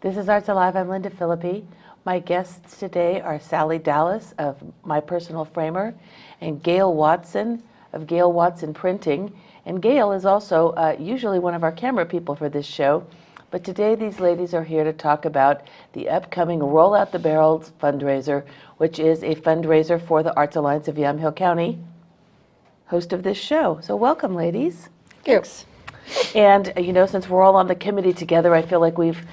This is Arts Alive. I'm Linda Philippi. My guests today are Sally Dallas of My Personal Framer and Gail Watson of Gail Watson Printing. And Gail is also usually one of our camera people for this show. But today these ladies are here to talk about the upcoming Roll Out the Barrels fundraiser, which is a fundraiser for the Arts Alliance of Yamhill County, host of this show. So welcome, ladies. Thanks. And, since we're all on the committee together, I feel like we've,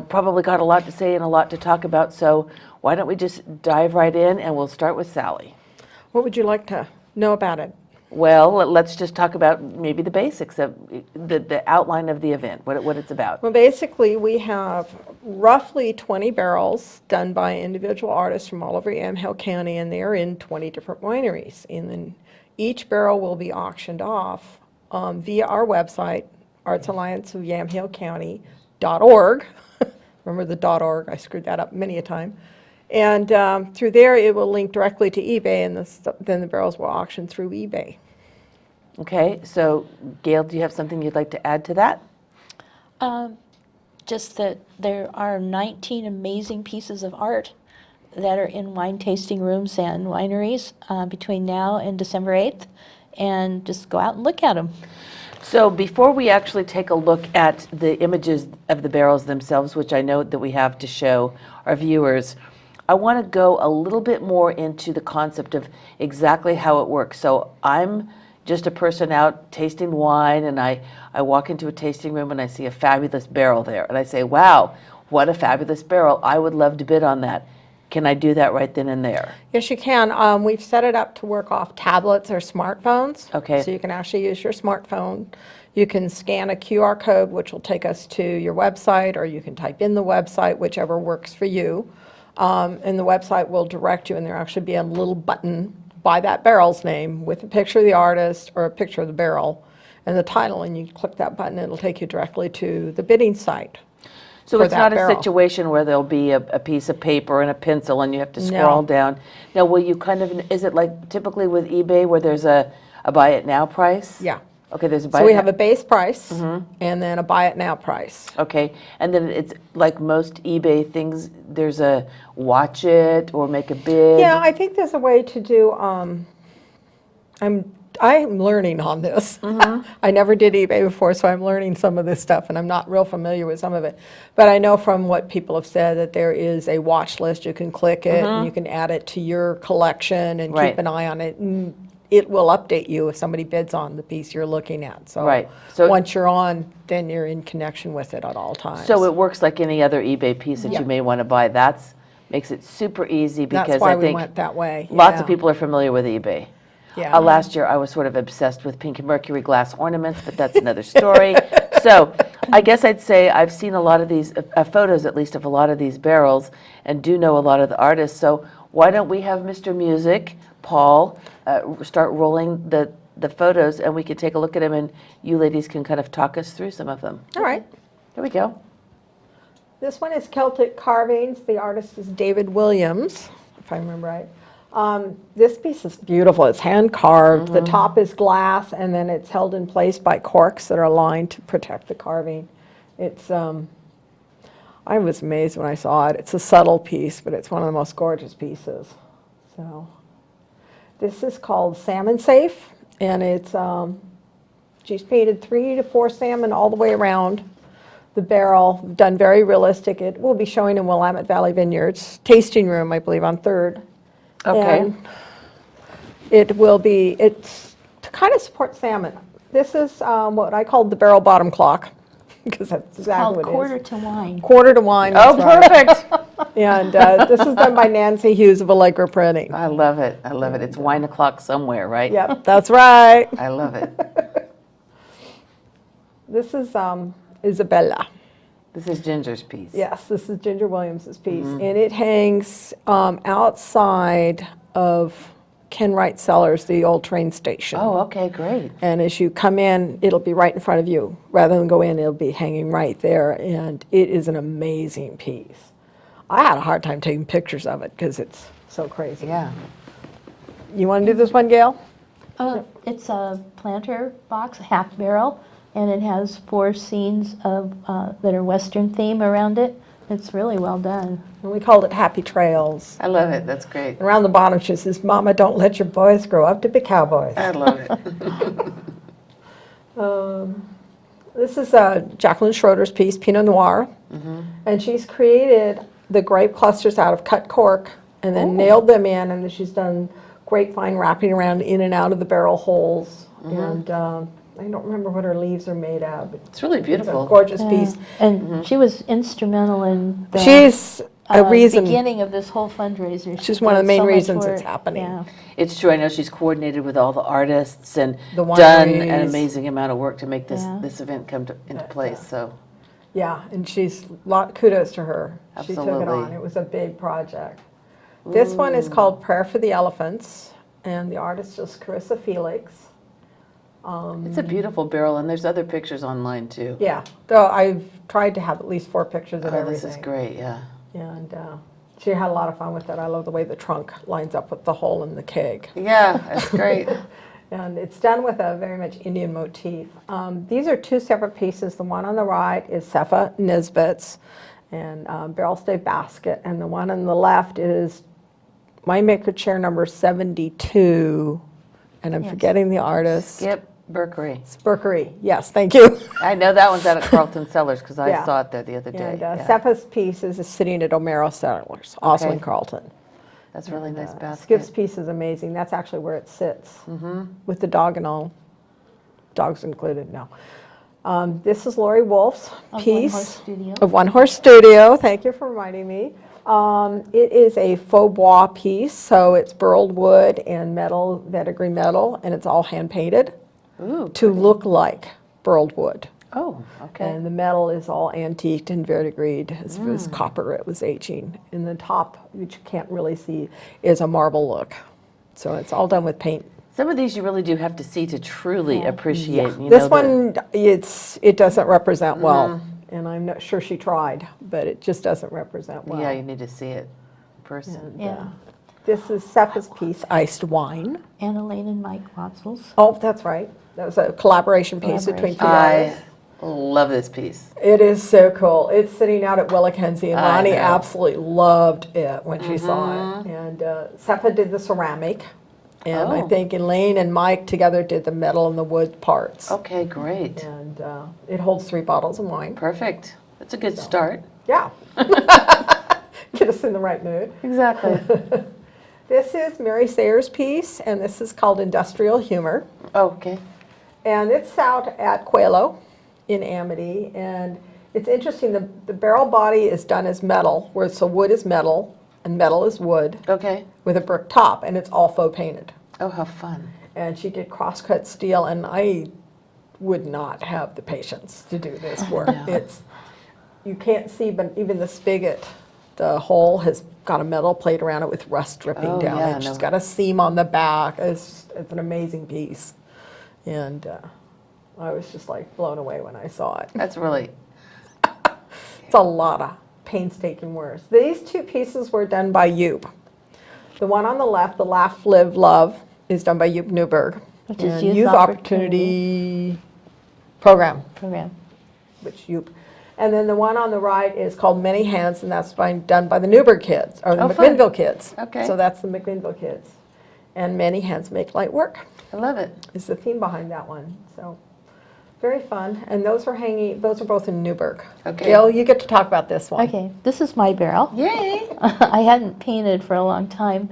probably got a lot to say and a lot to talk about. So why don't we just dive right in, and we'll start with Sally. What would you like to know about it? Well, let's just talk about maybe the basics of the outline of the event, what it's about. Well, basically, we have roughly 20 barrels done by individual artists from all over Yamhill County, and they're in 20 different wineries. And then each barrel will be auctioned off via our website, artsallianceofyamhillcounty.org. Remember the .org? I screwed that up many a time. And through there, it will link directly to eBay, and then the barrels will auction through eBay. Okay, so Gail, do you have something you'd like to add to that? Just that there are 19 amazing pieces of art that are in wine tasting rooms and wineries between now and December 8th, and just go out and look at them. So before we actually take a look at the images of the barrels themselves, which I know that we have to show our viewers, I want to go a little bit more into the concept of exactly how it works. So I'm just a person out tasting wine, and I walk into a tasting room and I see a fabulous barrel there. And I say, wow, what a fabulous barrel. I would love to bid on that. Can I do that right then and there? Yes, you can. We've set it up to work off tablets or smartphones. Okay. So you can actually use your smartphone. You can scan a QR code, which will take us to your website, or you can type in the website, whichever works for you. And the website will direct you, and there'll actually be a little button by that barrel's name with a picture of the artist or a picture of the barrel and the title, and you click that button, and it'll take you directly to the bidding site. So it's not a barrel. situation where there'll be a piece of paper and a pencil and you have to scroll down. Now, will you is it like typically with eBay where there's a buy it now price? Yeah. Okay, there's a buy So it we now. have a base price and then a buy it now price. Okay, and then it's like most eBay things, there's a watch it or make a bid. Yeah, I think there's a way to do, I'm learning on this. I never did eBay before, so I'm learning some of this stuff, and I'm not real familiar with some of it. But I know from what people have said that there is a watch list. You can click it, and you can add it to your collection and Right. keep an eye on it. And it will update you if somebody bids on the piece you're looking at. So, Right. So once you're on, then you're in connection with it at all times. So it works like any other eBay piece that you may want to buy. That's makes it super easy because That's why I we think went that way. lots yeah. of people are familiar with eBay. Yeah. Last year I was sort of obsessed with pink mercury glass ornaments, but that's another story. So I guess I'd say I've seen a lot of these photos, at least of a lot of these barrels, and do know a lot of the artists. So why don't we have Mr. Music, Paul, start rolling the photos, and we can take a look at them, and you ladies can kind of talk us through some of them. All right. Here we go. This one is Celtic Carvings. The artist is David Williams, if I remember right. This piece is beautiful. It's hand carved. The top is glass, and then it's held in place by corks that are aligned to protect the carving. It's, I was amazed when I saw it. It's a subtle piece, but it's one of the most gorgeous pieces. So, this is called Salmon Safe, and it's, she's painted 3 to 4 salmon all the way around the barrel, done very realistic. It will be showing in Willamette Valley Vineyards tasting room, I believe, on 3rd. Okay. And it's to kind of support salmon. This is what I called the barrel bottom clock, because that's exactly what it is. Quarter to wine. Quarter to wine. Oh, that's right. perfect. And this is done by Nancy Hughes of Allegra Printing. I love it. I love it. It's wine o'clock somewhere, right? Yep, that's right. I love it. This is Isabella. This is Ginger's piece. Yes, this is Ginger Williams's piece, and it hangs outside of Ken Wright Cellars, the old train station. Oh, okay, great. And as you come in, it'll be right in front of you. Rather than go in, it'll be hanging right there, and it is an amazing piece. I had a hard time taking pictures of it because it's so crazy. Yeah. You want to do this one, Gail? It's a planter box, half barrel, and it has 4 scenes of that are Western theme around it. It's really well done. And we called it Happy Trails. I love it. That's great. And around the bottom, she says, Mama, don't let your boys grow up to be cowboys. I love it. This is Jacqueline Schroeder's piece, Pinot Noir. And she's created the grape clusters out of cut cork and then nailed them in. And then she's done grapevine wrapping around in and out of the barrel holes. And I don't remember what her leaves are made of. But It's really it's a beautiful. gorgeous piece. And she was instrumental in the She's a reason. beginning of this whole fundraiser. She's She one of the did main so much reasons it's work. happening. Yeah. It's true. I know she's coordinated with all the artists and The done an wineries. amazing amount of work to make this, Yeah. this event come into place. So Yeah, and kudos to her. She took it on. Absolutely. It was a big project. This one is called Prayer for the Elephants, and the artist is Carissa Felix. it's a beautiful barrel, and there's other pictures online too. Yeah, though I've tried to have at least 4 pictures of Oh, everything. this is great. Yeah. And she had a lot of fun with it. I love the way the trunk lines up with the hole in the keg. Yeah, that's great. And it's done with a very much Indian motif. These are 2 separate pieces. The one on the right is Sepha Nisbet's and barrel stave basket, and the one on the left is winemaker chair number 72, and I'm Yes. forgetting the artist. Skip Berkery. Berkery. Yes, thank you. I know that one's out at Carlton Cellars because I Yeah. saw it there the other day. And Yeah. Sepha's piece is sitting at O'Mara Cellars, also Okay. in Carlton. That's a really nice basket. Skip's piece is amazing. That's actually where it sits, with the dog and all. Dogs included, no. This is Lori Wolf's Of One piece. Horse Studio. Of One Horse Studio. Thank you for reminding me. It is a faux bois piece, so it's burled wood and metal, verdigris metal, and it's all hand painted Ooh. to look like burled wood. Oh, okay. And the metal is all antiqued and verdigrised. It was copper it was aging. And the top, which you can't really see, is a marble look. So it's all done with paint. Some of these you really do have to see to truly appreciate. You know, This the- one, it doesn't represent well. And I'm not sure she tried, but it just doesn't represent well. Yeah, you need to see it in person. Yeah. This is Sepha's piece, Iced Wine. Anna Lane and Mike Watzel's. Oh, that's right. That was a collaboration piece between 2 I artists. love this piece. It is so cool. It's sitting out at Willakenzie, and I Ronnie know. absolutely loved it when she saw it. And Sepha did the ceramic, and I Oh. think Elaine and Mike together did the metal and the wood parts. Okay, great. And it holds 3 bottles of wine. Perfect. That's a good start. Yeah. Get us in the right mood. Exactly. This is Mary Sayers' piece, and this is called Industrial Humor. Okay. And it's out at Coelho in Amity. And it's interesting, the barrel body is done as metal, where so wood is metal and metal is wood Okay. with a brick top, and it's all faux painted. Oh, how fun. And she did cross-cut steel, and I would not have the patience to do this work. It's, you can't see, but even the spigot, the hole has got a metal plate around it with rust dripping Oh, down yeah, it. She's no. got a seam on the back. It's an amazing piece. And I was just like blown away when I saw it. That's really, It's a lot of painstaking work. These 2 pieces were done by Yoop. The one on the left, the Laugh, Live, Love, is done by Yoop Newberg. Which is And Youth Opportunity Program, Program. which Yoop. And then the one on the right is called Many Hands, and that's done by the Newberg kids, or the Oh, fun. McMinnville kids. Okay. So that's the McMinnville kids. And Many Hands Make Light Work I love it. is the theme behind that one. So very fun. And those are both in Newberg. Okay. Gail, you get to talk about this one. Okay, this is my barrel. Yay. I hadn't painted for a long time.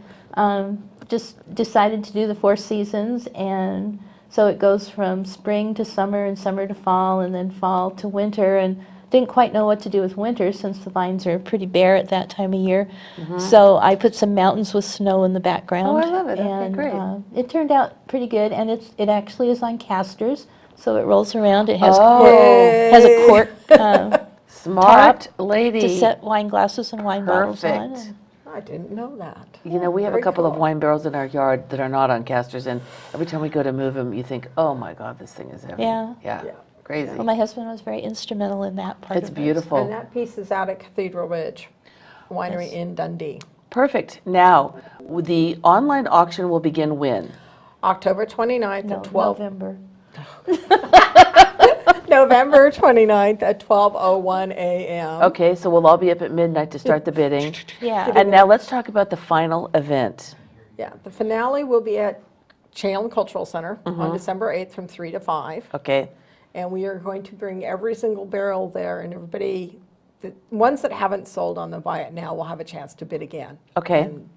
Just decided to do the 4 seasons, and so it goes from spring to summer and summer to fall and then fall to winter, and didn't quite know what to do with winter since the vines are pretty bare at that time of year. So I put some mountains with snow in the background. Oh, I love it. Okay, And great. it turned out pretty good, and it actually is on casters, so it rolls around. It has Oh. has a cork Smart lady. to set wine glasses and wine bottles on. Perfect. I didn't know that. You know, we have a Very couple of cool. wine barrels in our yard that are not on casters, and every time we go to move them, you think, oh my God, this thing is heavy. Yeah. Yeah. Yeah. Crazy. Well, my husband was very instrumental in that part It's of it. beautiful. And that piece is out at Cathedral Ridge Winery Yes. in Dundee. Perfect. Now, the online auction will begin when? October 29th No, at 12. November. November 29th at 12:01 a.m. Okay, so we'll all be up at midnight to start the bidding. Yeah. And now let's talk about the final event. Yeah, the finale will be at Chandler Cultural Center on December 8th from 3 to 5. Okay, And we are going to bring every single barrel there, and everybody, the ones that haven't sold on the Buy It Now will have a chance to bid again. Okay. And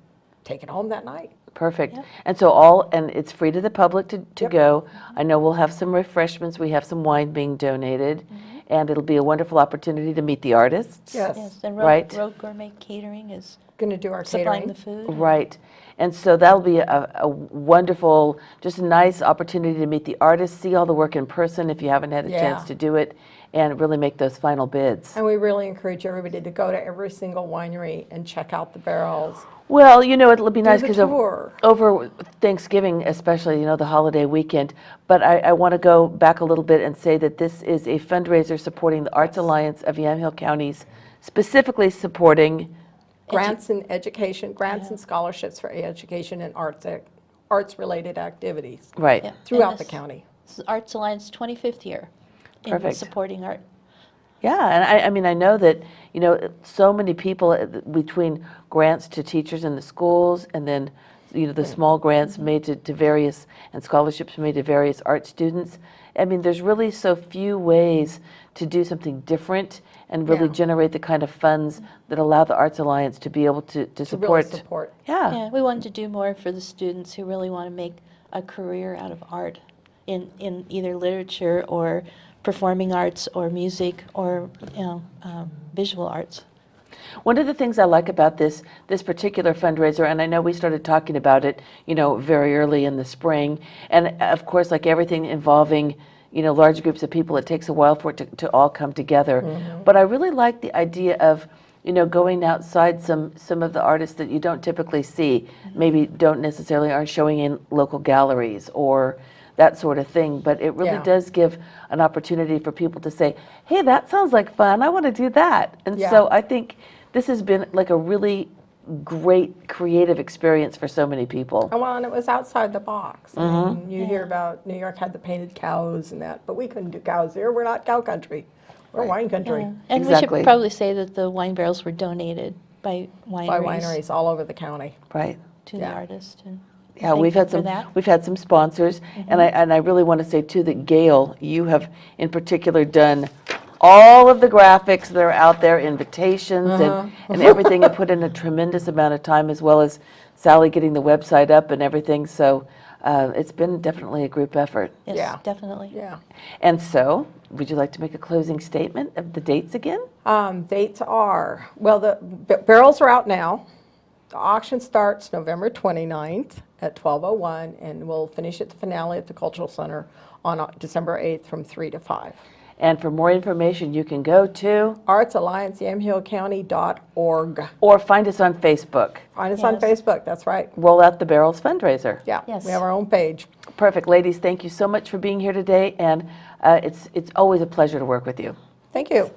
take it home that night. perfect. And so and it's free to the public to Yep. go. I know we'll have some refreshments, we have some wine being donated, and it'll be a wonderful opportunity to meet the artists. Yes. Yes, and Right. Road Gourmet Catering is Going to do our supplying the catering. food. Right. And so that'll be a wonderful, just a nice opportunity to meet the artists, see all the work in person if you haven't had a chance Yeah. to do it, and really make those final bids. And we really encourage everybody to go to every single winery and check out the barrels. Well, it'll be nice the because tour. over Thanksgiving especially, the holiday weekend, but I want to go back a little bit and say that this is a fundraiser supporting the Arts Alliance of Yamhill Counties, specifically supporting, Grants in education, grants and scholarships for education and arts-related activities right. Yeah. throughout And the this- county. This is Arts Alliance 25th year in Perfect. supporting art. Yeah, and I mean, I know that, so many people between grants to teachers in the schools and then, the small grants made to various, and scholarships made to various art students. I mean, there's really so few ways to do something different and really Yeah. generate the kind of funds that allow the Arts Alliance to be able to To support. really support. Yeah, Yeah, we wanted to do more for the students who really want to make a career out of art in either literature or performing arts or music or, visual arts. One of the things I like about this particular fundraiser, and I know we started talking about it, very early in the spring, and of course, like everything involving, large groups of people, it takes a while for it to all come together. But I really like the idea of, going outside some of the artists that you don't typically see, maybe don't necessarily aren't showing in local galleries or that sort of thing, but it really Yeah. does give an opportunity for people to say, hey, that sounds like fun, I want to do that. And Yeah. so I think this has been like a really great creative experience for so many people. Well, and it was outside the box. I Mm-hmm. mean, you hear about New York had the painted cows and that, but we couldn't do cows here. We're not cow country. We're wine country. Yeah. And we Exactly. should probably say that the wine barrels were donated by wineries, By wineries all over the county. Right. to Yeah. the artist. And Yeah, thank we've you had for that. we've had some sponsors, and I really want to say too that Gail, you have in particular done all of the graphics that are out there, invitations and everything, and put in a tremendous amount of time, as well as Sally getting the website up and everything. So it's been definitely a group effort. Yes, Yeah. definitely. Yeah. And so, would you like to make a closing statement of the dates again? Dates are, well, the barrels are out now. The auction starts November 29th at 12:01, and we'll finish at the finale at the Cultural Center on December 8th from 3 to 5. And for more information, you can go to artsallianceyamhillcounty.org. or find us on Facebook. Find us on Yes. Facebook, that's right. Roll Out the Barrels fundraiser. Yeah, Yes. we have our own page. Perfect. Ladies, thank you so much for being here today, and it's always a pleasure to work with you. Thank you.